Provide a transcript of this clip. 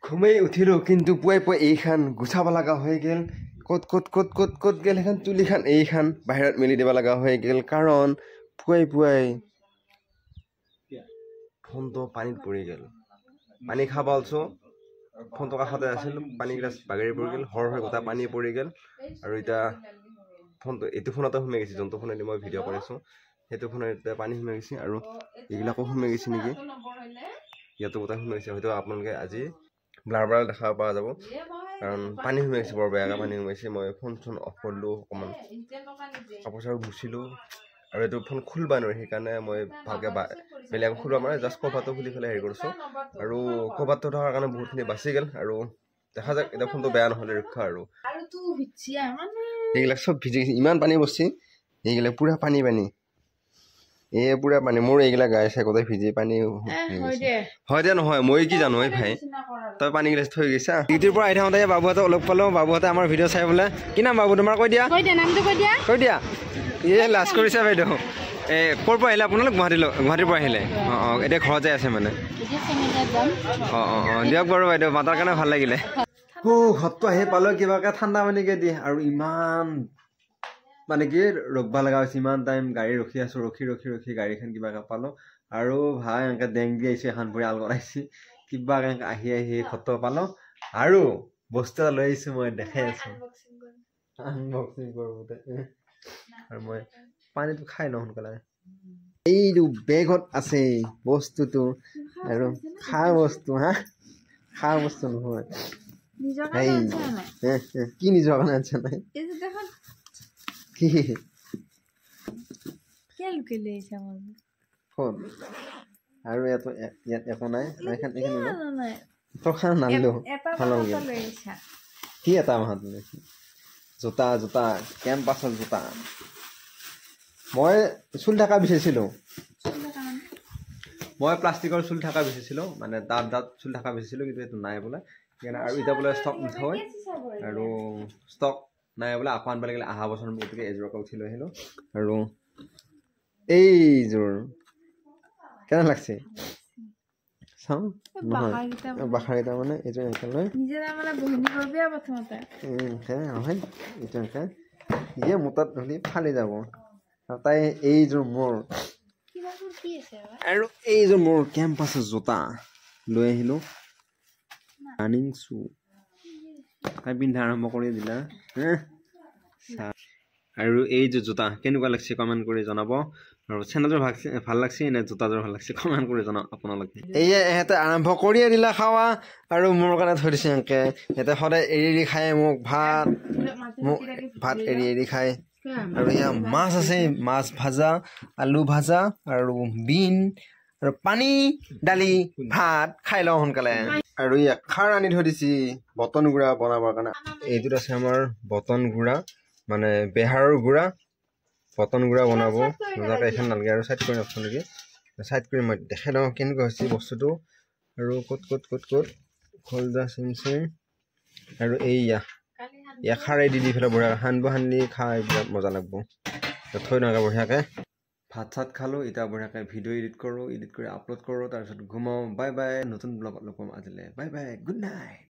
ঘুমাই উঠিলো কিন্তু পুৱাই পুৱাই এইখান গুচাব লগা হৈ গেল কত কত কত কত কত গেল এখন তুলিখান এইখান বাহিৰত মেলি দিব লগা হৈ গেল কাৰণ পুৱাই পুৱাই ফোনটো পানীত পৰি গেল পানী খাব আলছো ফোনটো কাষতে আছিল পানী গিলাচ বাগৰি পৰি গেল হৰ হৈ গোটা পানী পৰি গেল আৰু এতিয়া ফোনটো এইটো ফোনতে সোমাই গৈছে যোনটো ফোনেদি মই ভিডিঅ' কৰিছোঁ সেইটো ফোনত এতিয়া পানী সোমাই গৈছে আৰু এইবিলাকো সোমাই গৈছে নেকি ইয়াতো গোটা সোমাই গৈছে হয়তো আপোনালোকে আজি ব্লাৰ ব্লাৰ দেখা পোৱা যাব কাৰণ পানী সোমাই গৈছে বৰ বেয়াকৈ পানী সোমাইছে মই ফোন চোন অফ কৰিলোঁ অকণমান কাপোৰ চাপোৰ মুচিলোঁ আৰু এইটো ফোন খুলিব নোৱাৰি সেইকাৰণে মই ভালকৈ বেলেগ খুলিব মানে জাষ্ট কভাৰটো খুলি পেলাই হেৰি কৰিছোঁ আৰু কভাৰটো থকাৰ কাৰণে বহুতখিনি বাচি গ'ল আৰু দেখা যাক এতিয়া ফোনটো বেয়া নহ'লে ৰক্ষা আৰু এইবিলাক চব ভিজি গৈছে ইমান পানী বসছি এইবিলাক পুৰা পানী পানী এই পুৰা পানী মোৰ এইবিলাক গাই চাই গোটেই ভিজি পানী হয় দে নহয় মই কি জানো এই ভাই তই পানী গিলাচ থৈ গৈছা ডিউটিৰ পৰা আহি থাকোঁতে বাবুহঁতে লগ পালোঁ বাবুহঁতে আমাৰ ভিডিঅ' চাই বোলে কি নাম বাবু তোমাৰ কৈ দিয়া কৈ দিয়া এই লাজ কৰিছা বাইদেউ এই ক'ৰ পৰা আহিলে আপোনালোক গুৱাহাটীৰ পৰা আহিলে অঁ এতিয়া ঘৰত যাই আছে মানে অঁ দিয়ক বাৰু বাইদেউ মাতাৰ কাৰণে ভাল লাগিলে ঘৰটো আহি পালোঁ কিবাকৈ ঠাণ্ডা পানীকে দিয়ে আৰু ইমান মানে কি ৰখিব লগা হৈছে ইমান টাইম গাড়ী ৰখি আছোঁ ৰখি ৰখি ৰখি গাড়ীখন কিবাকৈ পালোঁ আৰু ভাই এনেকৈ ডেং দি আহিছোঁ এখন ভৰি আল কৰাইছে কিবা এনেকৈ আহি আহি ঘৰটো পালোঁ আৰু বস্তু এটা লৈ আহিছোঁ মই দেখাই আছোঁ আনবক্সিং কৰোঁতে আৰু মই পানীটো খাই লওঁ সোনকালে এইটো বেগত আছে বস্তুটো আৰু খা বস্তু খা বস্তু নহয় কি নিজৰ কাৰণে আনিছা নাই কি ফোন আৰু ইয়াত একো নাই নানিলো কি এটা মাহত জোতা জোতা কেম্পাছৰ জোতা মই চুল ঢাকা বিচাৰিছিলোঁ মই প্লাষ্টিকৰ চুল ঢাকা বিচাৰিছিলোঁ মানে দাঁত চুল ঢাকা বিচাৰিছিলোঁ কিন্তু এইটো নাই বোলে সেইকাৰণে আৰু এতিয়া বোলে ষ্টক নথয় আৰু ষ্টক নাই বোলে আকৌ আনিব লাগিলে অহা বছৰ গতিকে এযোৰকে উঠি লৈ আহিলোঁ আৰু এইযোৰ কেনে লাগছে চাওঁ নহয় বাখাৰকেইটা মানে এইযোৰ এনেকৈ লৈ নহয় এইটো এনেকৈ ইয়ে মোটাত ধৰি ফালি যাব তাই এইযোৰ মোৰ আৰু এইযোৰ মোৰ কেম্পাছৰ জোতা লৈ আহিলোঁ ৰানিং শ্বু তাই পিন্ধা আৰম্ভ কৰি দিলা আৰু এইযোৰ জোতা কেনেকুৱা লাগছে কমেণ্ট কৰি জনাব আৰু চেনেলযোৰ ভাল লাগছে নে জোতাযোৰ ভাল লাগছে কমেণ্ট কৰি জনাব আপোনালোকে এয়ে এহেঁতে আৰম্ভ কৰিয়ে দিলা খাৱা আৰু মোৰ কাৰণে থৈ দিছে এনেকৈ সিহঁতে সদায় এৰি এৰি খায় মোক ভাত এৰি এৰি খায় আৰু এয়া মাছ আছে মাছ ভাজা আলু ভাজা আৰু বিন আৰু পানী দালি ভাত খাই লওঁ সোনকালে আৰু ইয়াক খাৰ আনি থৈ দিছে বটন গুড়া বনাবৰ কাৰণে এইটোত আছে আমাৰ বটন গুড়া মানে বেহাৰৰ গুড়া বটন গুড়া বনাব মজাকৈ এখন নালাগে আৰু চাইড কৰি নথওঁ নেকি চাইড কৰি মই দেখাই লওঁ কেনেকুৱা হৈছে বস্তুটো আৰু ক'ত ক'ত ক'ত ক'ত খলদা চিমচিম আৰু এইয়া খাৰে দি পেলাই বঢ়িয়াকৈ সানি খাই বিৰাট মজা লাগব থৈ নাগা বঢ়িয়াকৈ ভাত চাত খালোঁ এতিয়া বঢ়িয়াকৈ ভিডিঅ' এডিট কৰি আপলোড কৰোঁ তাৰপিছত ঘুমাওঁ বাই বাই নতুন ব্লগত লগ পাম আজিলৈ বাই বাই গুড নাইট